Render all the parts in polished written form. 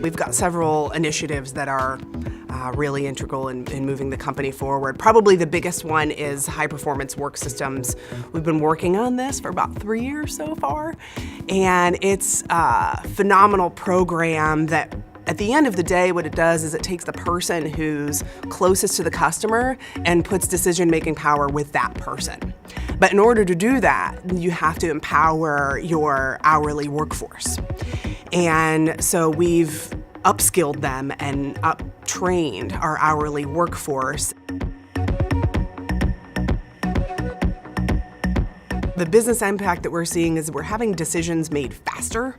We've got several initiatives that are really integral in moving the company forward. Probably the biggest one is high-performance work systems. We've been working on this for about 3 years so far, and it's a phenomenal program that at the end of the day, what it does is it takes the person who's closest to the customer and puts decision-making power with that person. But in order to do that, you have to empower your hourly workforce. And so we've upskilled them and up-trained our hourly workforce. The business impact that we're seeing is we're having decisions made faster,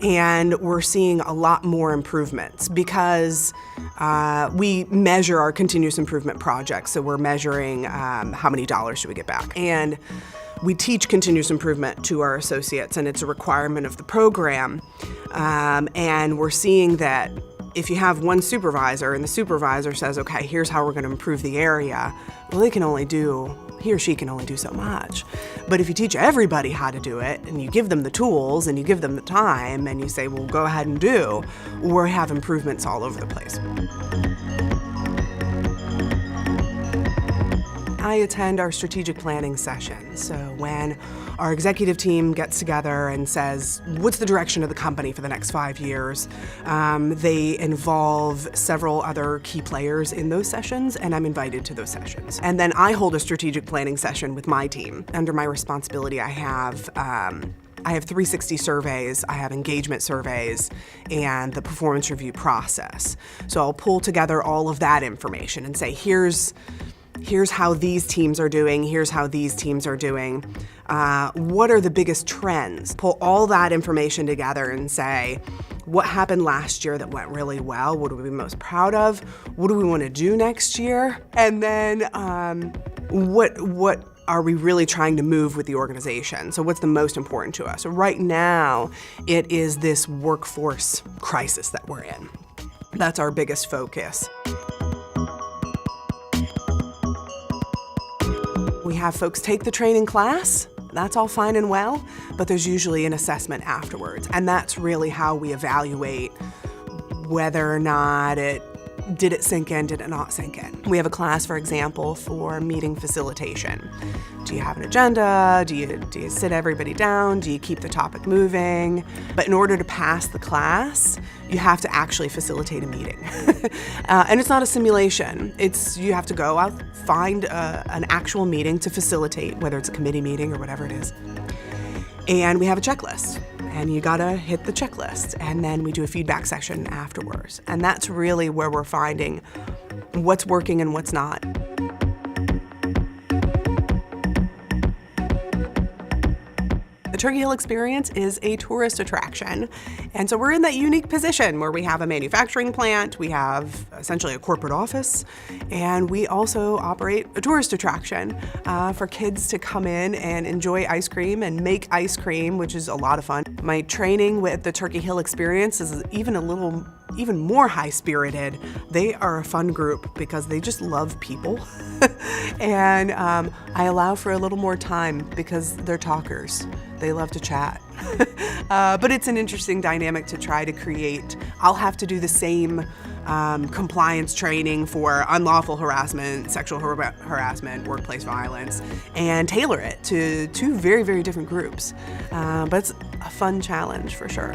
and we're seeing a lot more improvements because we measure our continuous improvement projects. So we're measuring how many dollars should we get back. And we teach continuous improvement to our associates, and it's a requirement of the program. And we're seeing that if you have one supervisor and the supervisor says, okay, here's how we're going to improve the area, well, he or she can only do so much. But if you teach everybody how to do it, and you give them the tools, and you give them the time, and you say, well, go ahead and do, we'll have improvements all over the place. I attend our strategic planning session. So when our executive team gets together and says, what's the direction of the company for the next 5 years? They involve several other key players in those sessions, and I'm invited to those sessions. And then I hold a strategic planning session with my team. Under my responsibility, I have 360 surveys, I have engagement surveys, and the performance review process. So I'll pull together all of that information and say, here's how these teams are doing, here's how these teams are doing. What are the biggest trends? Pull all that information together and say, what happened last year that went really well? What are we most proud of? What do we want to do next year? And then what are we really trying to move with the organization? So what's the most important to us? So right now, it is this workforce crisis that we're in. That's our biggest focus. We have folks take the training class. That's all fine and well, but there's usually an assessment afterwards. And that's really how we evaluate whether or not did it sink in, did it not sink in. We have a class, for example, for meeting facilitation. Do you have an agenda? Do you sit everybody down? Do you keep the topic moving? But in order to pass the class, you have to actually facilitate a meeting. And it's not a simulation. You have to go out, find an actual meeting to facilitate, whether it's a committee meeting or whatever it is. And we have a checklist, and you gotta hit the checklist. And then we do a feedback session afterwards. And that's really where we're finding what's working and what's not. The Turkey Hill Experience is a tourist attraction, and so we're in that unique position where we have a manufacturing plant, we have essentially a corporate office, and we also operate a tourist attraction for kids to come in and enjoy ice cream and make ice cream, which is a lot of fun. My training with the Turkey Hill Experience is even more high-spirited. They are a fun group because they just love people. And I allow for a little more time because they're talkers. They love to chat. But it's an interesting dynamic to try to create. I'll have to do the same compliance training for unlawful harassment, sexual harassment, workplace violence, and tailor it to two very, very different groups. But it's a fun challenge for sure.